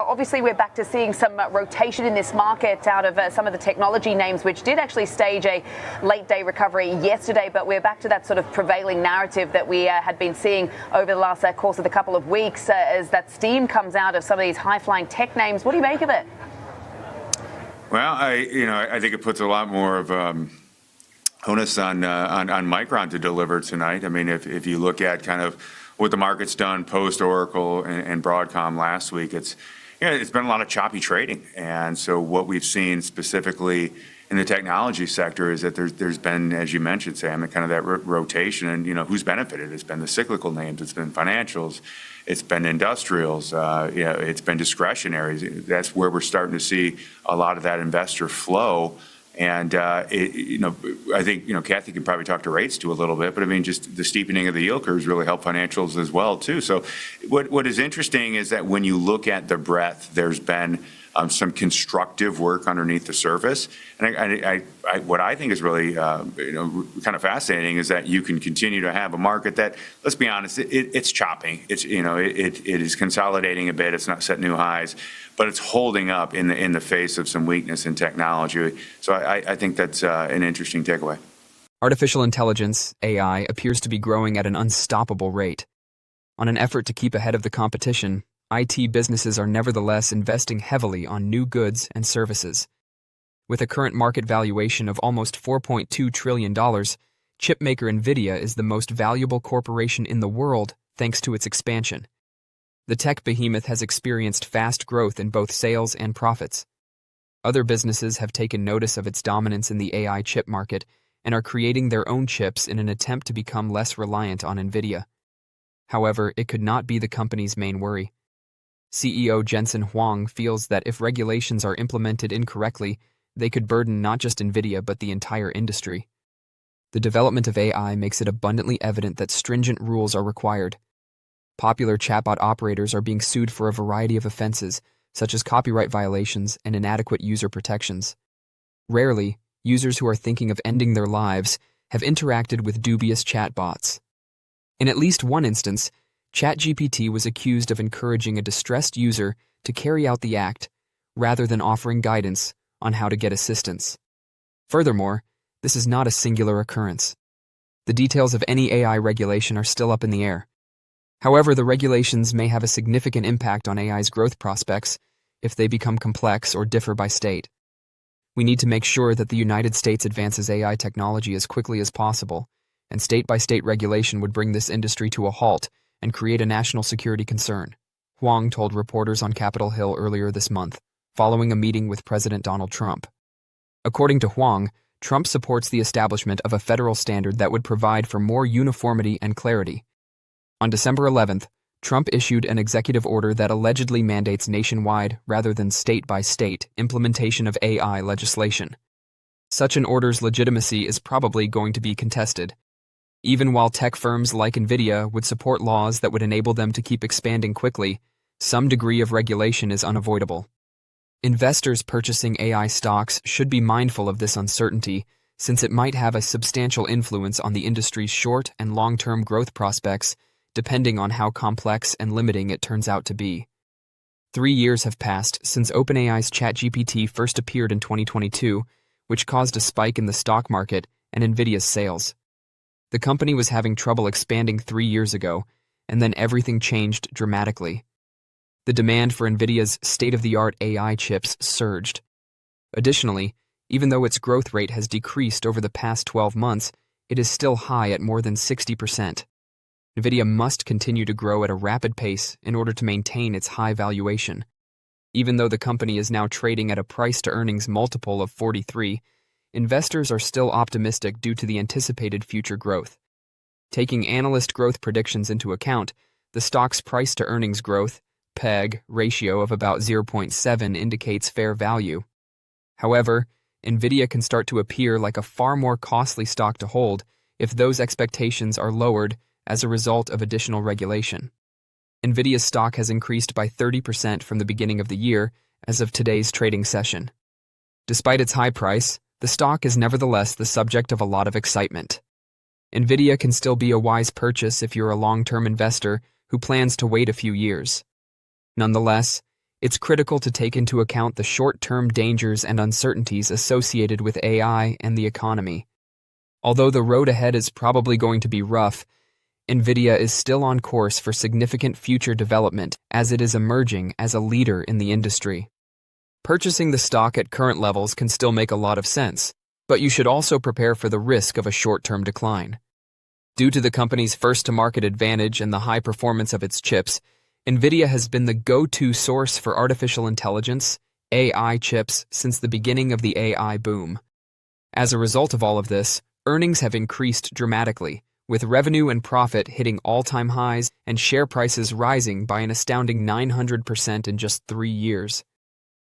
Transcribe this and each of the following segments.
obviously we're back to seeing some rotation in this market out of some of the technology names, which did actually stage a late day recovery yesterday. But we're back to that sort of prevailing narrative that we had been seeing over the last course of the couple of weeks as that steam comes out of some of these high-flying tech names. What do you make of it? Well, I think it puts a lot more of onus on Micron to deliver tonight. I mean, if you look at kind of what the market's done post Oracle and Broadcom last week, it's been a lot of choppy trading. And so what we've seen specifically in the technology sector is that there's been, as you mentioned, Sam, kind of that rotation. And who's benefited? It's been the cyclical names, it's been financials, it's been industrials, it's been discretionaries. That's where we're starting to see a lot of that investor flow. And, I think, Kathy can probably talk to rates too a little bit, but I mean, just the steepening of the yield curves really help financials as well too. So what is interesting is that when you look at the breadth, there's been some constructive work underneath the surface. And what I think is really, kind of fascinating is that you can continue to have a market that, let's be honest, it's chopping. It's, it is consolidating a bit. It's not setting new highs, but it's holding up in the face of some weakness in technology. So I think that's an interesting takeaway. Artificial intelligence, AI, appears to be growing at an unstoppable rate. On an effort to keep ahead of the competition, IT businesses are nevertheless investing heavily on new goods and services. With a current market valuation of almost $4.2 trillion, chipmaker Nvidia is the most valuable corporation in the world thanks to its expansion. The tech behemoth has experienced fast growth in both sales and profits. Other businesses have taken notice of its dominance in the AI chip market and are creating their own chips in an attempt to become less reliant on Nvidia. However, it could not be the company's main worry. CEO Jensen Huang feels that if regulations are implemented incorrectly, they could burden not just Nvidia but the entire industry. The development of AI makes it abundantly evident that stringent rules are required. Popular chatbot operators are being sued for a variety of offenses, such as copyright violations and inadequate user protections. Rarely, users who are thinking of ending their lives have interacted with dubious chatbots. In at least one instance, ChatGPT was accused of encouraging a distressed user to carry out the act rather than offering guidance on how to get assistance. Furthermore, this is not a singular occurrence. The details of any AI regulation are still up in the air. However, the regulations may have a significant impact on AI's growth prospects if they become complex or differ by state. We need to make sure that the United States advances AI technology as quickly as possible, and state-by-state regulation would bring this industry to a halt and create a national security concern, Huang told reporters on Capitol Hill earlier this month, following a meeting with President Donald Trump. According to Huang, Trump supports the establishment of a federal standard that would provide for more uniformity and clarity. On December 11th, Trump issued an executive order that allegedly mandates nationwide, rather than state-by-state, implementation of AI legislation. Such an order's legitimacy is probably going to be contested. Even while tech firms like Nvidia would support laws that would enable them to keep expanding quickly, some degree of regulation is unavoidable. Investors purchasing AI stocks should be mindful of this uncertainty, since it might have a substantial influence on the industry's short and long-term growth prospects, depending on how complex and limiting it turns out to be. 3 years have passed since OpenAI's ChatGPT first appeared in 2022, which caused a spike in the stock market and Nvidia's sales. The company was having trouble expanding 3 years ago, and then everything changed dramatically. The demand for Nvidia's state-of-the-art AI chips surged. Additionally, even though its growth rate has decreased over the past 12 months, it is still high at more than 60%. Nvidia must continue to grow at a rapid pace in order to maintain its high valuation. Even though the company is now trading at a price-to-earnings multiple of 43, investors are still optimistic due to the anticipated future growth. Taking analyst growth predictions into account, the stock's price-to-earnings growth (PEG) ratio of about 0.7 indicates fair value. However, Nvidia can start to appear like a far more costly stock to hold if those expectations are lowered as a result of additional regulation. Nvidia's stock has increased by 30% from the beginning of the year as of today's trading session. Despite its high price, the stock is nevertheless the subject of a lot of excitement. Nvidia can still be a wise purchase if you're a long-term investor who plans to wait a few years. Nonetheless, It's critical to take into account the short-term dangers and uncertainties associated with AI and the economy. Although the road ahead is probably going to be rough, Nvidia is still on course for significant future development as it is emerging as a leader in the industry. Purchasing the stock at current levels can still make a lot of sense, but you should also prepare for the risk of a short-term decline. Due to the company's first-to-market advantage and the high performance of its chips, Nvidia has been the go-to source for artificial intelligence, AI chips, since the beginning of the AI boom. As a result of all of this, earnings have increased dramatically, with revenue and profit hitting all-time highs and share prices rising by an astounding 900% in just 3 years.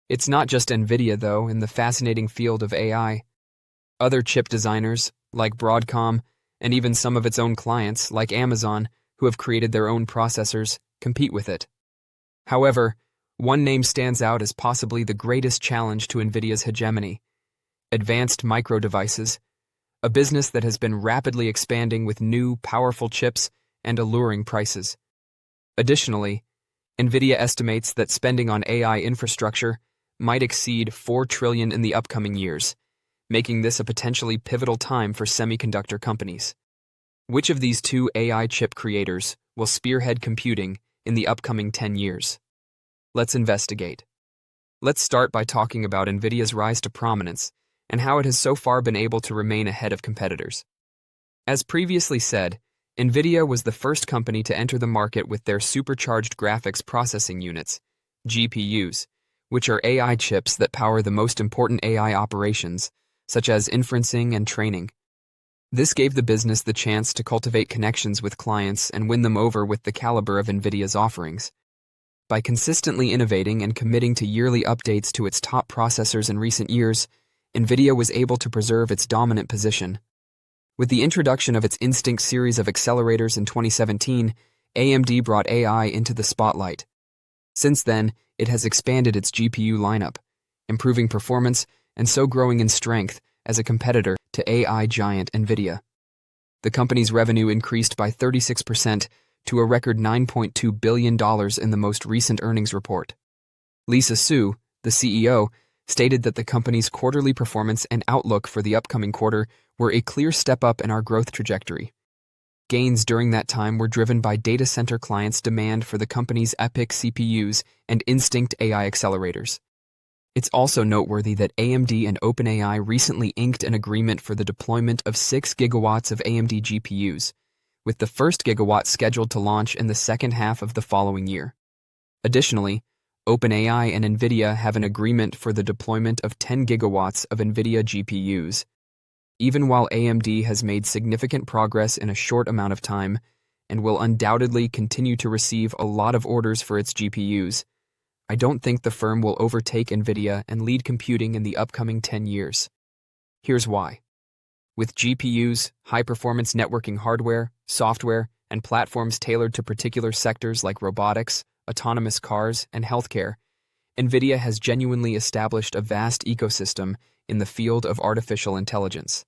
It's not just Nvidia, though, in the fascinating field of AI. Other chip designers, like Broadcom, and even some of its own clients, like Amazon, who have created their own processors, compete with it. However, one name stands out as possibly the greatest challenge to Nvidia's hegemony: advanced micro devices, a business that has been rapidly expanding with new, powerful chips and alluring prices. Additionally, Nvidia estimates that spending on AI infrastructure might exceed $4 trillion in the upcoming years, making this a potentially pivotal time for semiconductor companies. Which of these two AI chip creators will spearhead computing in the upcoming 10 years? Let's investigate. Let's start by talking about Nvidia's rise to prominence and how it has so far been able to remain ahead of competitors. As previously said, Nvidia was the first company to enter the market with their supercharged graphics processing units, GPUs, which are AI chips that power the most important AI operations, such as inferencing and training. This gave the business the chance to cultivate connections with clients and win them over with the caliber of Nvidia's offerings. By consistently innovating and committing to yearly updates to its top processors in recent years, Nvidia was able to preserve its dominant position. With the introduction of its Instinct series of accelerators in 2017, AMD brought AI into the spotlight. Since then, it has expanded its GPU lineup, improving performance and so growing in strength as a competitor to AI giant Nvidia. The company's revenue increased by 36% to a record $9.2 billion in the most recent earnings report. Lisa Su, the CEO, stated that the company's quarterly performance and outlook for the upcoming quarter were a clear step up in our growth trajectory. Gains during that time were driven by data center clients' demand for the company's EPYC CPUs and Instinct AI accelerators. It's also noteworthy that AMD and OpenAI recently inked an agreement for the deployment of 6 gigawatts of AMD GPUs, with the first gigawatt scheduled to launch in the second half of the following year. Additionally, OpenAI and Nvidia have an agreement for the deployment of 10 gigawatts of Nvidia GPUs. Even while AMD has made significant progress in a short amount of time and will undoubtedly continue to receive a lot of orders for its GPUs, I don't think the firm will overtake Nvidia and lead computing in the upcoming 10 years. Here's why. With GPUs, high-performance networking hardware, software, and platforms tailored to particular sectors like robotics, autonomous cars, and healthcare, Nvidia has genuinely established a vast ecosystem in the field of artificial intelligence.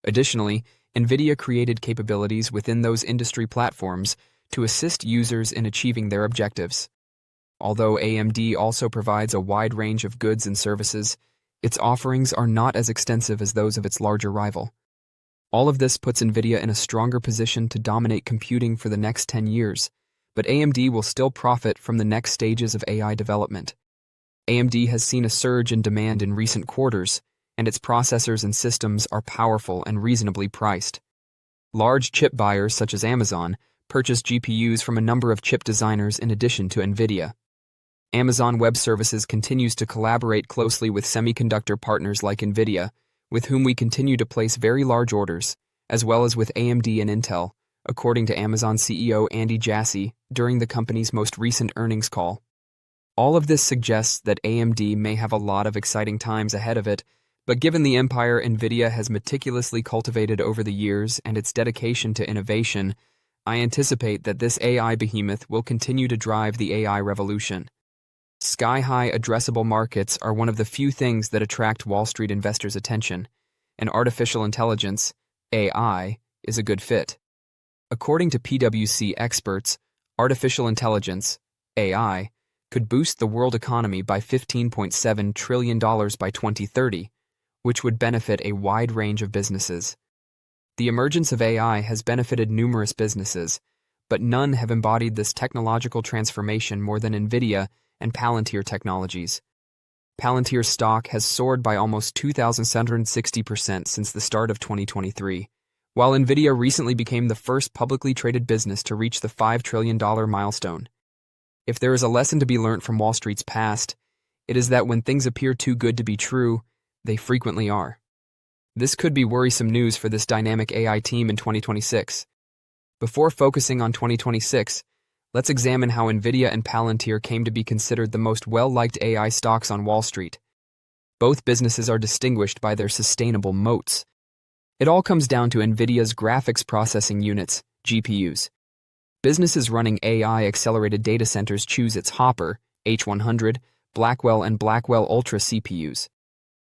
Additionally, Nvidia created capabilities within those industry platforms to assist users in achieving their objectives. Although AMD also provides a wide range of goods and services, its offerings are not as extensive as those of its larger rival. All of this puts Nvidia in a stronger position to dominate computing for the next 10 years, but AMD will still profit from the next stages of AI development. AMD has seen a surge in demand in recent quarters, and its processors and systems are powerful and reasonably priced. Large chip buyers such as Amazon purchase GPUs from a number of chip designers in addition to Nvidia. Amazon Web Services continues to collaborate closely with semiconductor partners like Nvidia, with whom we continue to place very large orders, as well as with AMD and Intel, according to Amazon CEO Andy Jassy during the company's most recent earnings call. All of this suggests that AMD may have a lot of exciting times ahead of it, but given the empire Nvidia has meticulously cultivated over the years and its dedication to innovation, I anticipate that this AI behemoth will continue to drive the AI revolution. Sky-high addressable markets are one of the few things that attract Wall Street investors' attention, and artificial intelligence, AI, is a good fit. According to PwC experts, artificial intelligence, AI, could boost the world economy by $15.7 trillion by 2030, which would benefit a wide range of businesses. The emergence of AI has benefited numerous businesses, but none have embodied this technological transformation more than Nvidia and Palantir Technologies. Palantir's stock has soared by almost 2,760% since the start of 2023, while Nvidia recently became the first publicly traded business to reach the $5 trillion milestone. If there is a lesson to be learned from Wall Street's past, it is that when things appear too good to be true, they frequently are. This could be worrisome news for this dynamic AI team in 2026. Before focusing on 2026, let's examine how Nvidia and Palantir came to be considered the most well-liked AI stocks on Wall Street. Both businesses are distinguished by their sustainable moats. It all comes down to Nvidia's graphics processing units, GPUs. Businesses running AI-accelerated data centers choose its Hopper, H100, Blackwell, and Blackwell Ultra CPUs.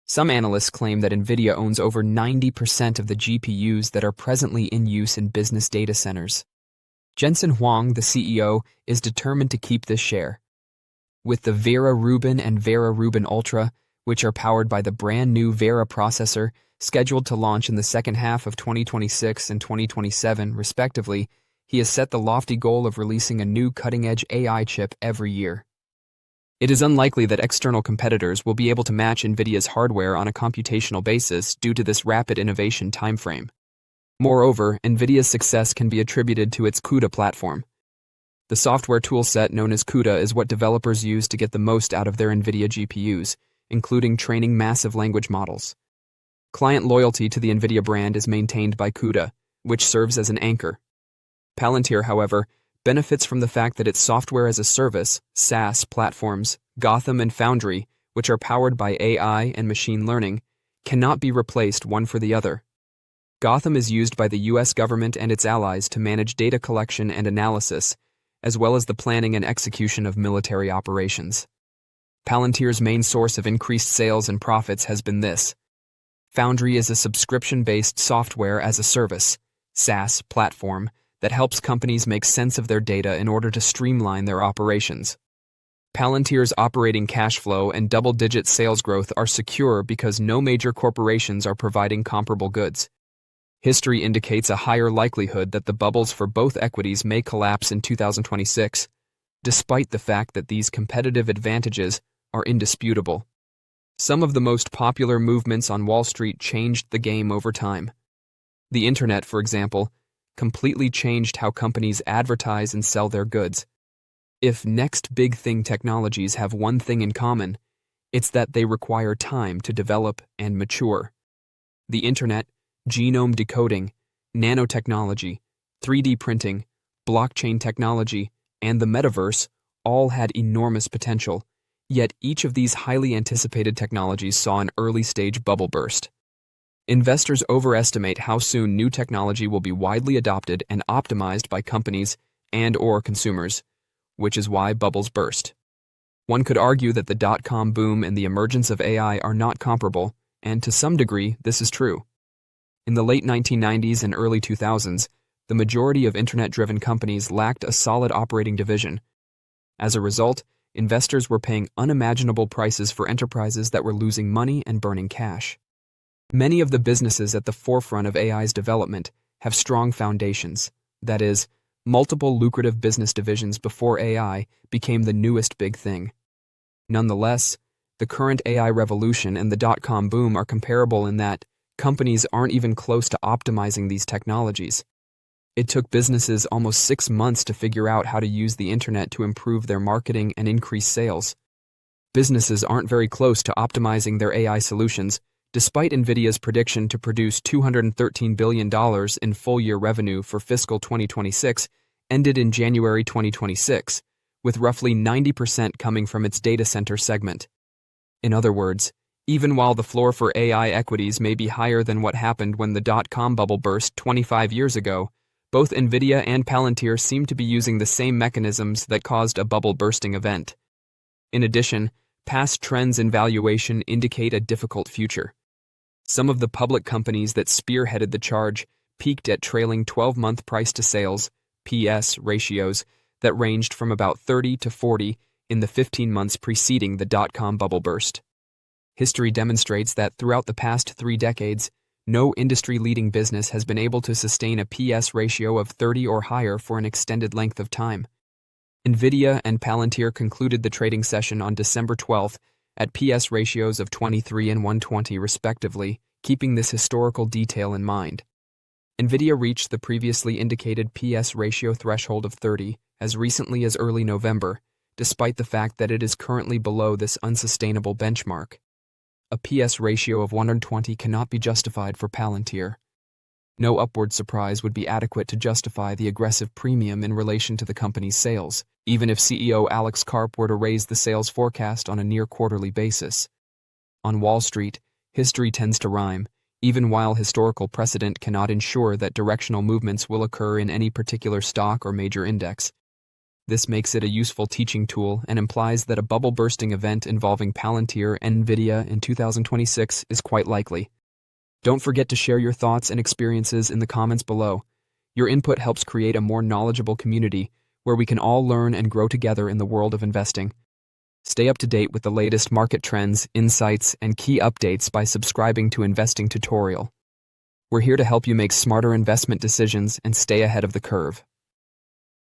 Some analysts claim that Nvidia owns over 90% of the GPUs that are presently in use in business data centers. Jensen Huang, the CEO, is determined to keep this share. With the Vera Rubin and Vera Rubin Ultra, which are powered by the brand new Vera processor, scheduled to launch in the second half of 2026 and 2027, respectively, he has set the lofty goal of releasing a new cutting-edge AI chip every year. It is unlikely that external competitors will be able to match Nvidia's hardware on a computational basis due to this rapid innovation timeframe. Moreover, Nvidia's success can be attributed to its CUDA platform. The software toolset known as CUDA is what developers use to get the most out of their Nvidia GPUs, including training massive language models. Client loyalty to the Nvidia brand is maintained by CUDA, which serves as an anchor. Palantir, however, benefits from the fact that its software-as-a-service, SaaS, platforms, Gotham and Foundry, which are powered by AI and machine learning, cannot be replaced one for the other. Gotham is used by the U.S. government and its allies to manage data collection and analysis, as well as the planning and execution of military operations. Palantir's main source of increased sales and profits has been this. Foundry is a subscription-based software-as-a-service, SaaS, platform that helps companies make sense of their data in order to streamline their operations. Palantir's operating cash flow and double-digit sales growth are secure because no major corporations are providing comparable goods. History indicates a higher likelihood that the bubbles for both equities may collapse in 2026, despite the fact that these competitive advantages are indisputable. Some of the most popular movements on Wall Street changed the game over time. The internet, for example, completely changed how companies advertise and sell their goods. If next big thing technologies have one thing in common, it's that they require time to develop and mature. The internet, genome decoding, nanotechnology, 3D printing, blockchain technology, and the metaverse all had enormous potential, yet each of these highly anticipated technologies saw an early-stage bubble burst. Investors overestimate how soon new technology will be widely adopted and optimized by companies and/or consumers, which is why bubbles burst. One could argue that the dot-com boom and the emergence of AI are not comparable, and to some degree, this is true. In the late 1990s and early 2000s, the majority of internet-driven companies lacked a solid operating division. As a result, investors were paying unimaginable prices for enterprises that were losing money and burning cash. Many of the businesses at the forefront of AI's development have strong foundations. That is, multiple lucrative business divisions before AI became the newest big thing. Nonetheless, the current AI revolution and the dot-com boom are comparable in that companies aren't even close to optimizing these technologies. It took businesses almost 6 months to figure out how to use the internet to improve their marketing and increase sales. Businesses aren't very close to optimizing their AI solutions, despite Nvidia's prediction to produce $213 billion in full-year revenue for fiscal 2026, ended in January 2026, with roughly 90% coming from its data center segment. In other words, even while the floor for AI equities may be higher than what happened when the dot-com bubble burst 25 years ago, both Nvidia and Palantir seem to be using the same mechanisms that caused a bubble-bursting event. In addition, past trends in valuation indicate a difficult future. Some of the public companies that spearheaded the charge peaked at trailing 12-month price-to-sales (PS) ratios that ranged from about 30 to 40 in the 15 months preceding the dot-com bubble burst. History demonstrates that throughout the past 3 decades, no industry-leading business has been able to sustain a PS ratio of 30 or higher for an extended length of time. Nvidia and Palantir concluded the trading session on December 12th at PS ratios of 23 and 120 respectively, keeping this historical detail in mind. Nvidia reached the previously indicated PS ratio threshold of 30 as recently as early November, despite the fact that it is currently below this unsustainable benchmark. A PS ratio of 120 cannot be justified for Palantir. No upward surprise would be adequate to justify the aggressive premium in relation to the company's sales, even if CEO Alex Karp were to raise the sales forecast on a near-quarterly basis. On Wall Street, history tends to rhyme, even while historical precedent cannot ensure that directional movements will occur in any particular stock or major index. This makes it a useful teaching tool and implies that a bubble-bursting event involving Palantir and Nvidia in 2026 is quite likely. Don't forget to share your thoughts and experiences in the comments below. Your input helps create a more knowledgeable community where we can all learn and grow together in the world of investing. Stay up to date with the latest market trends, insights, and key updates by subscribing to Investing Tutorial. We're here to help you make smarter investment decisions and stay ahead of the curve.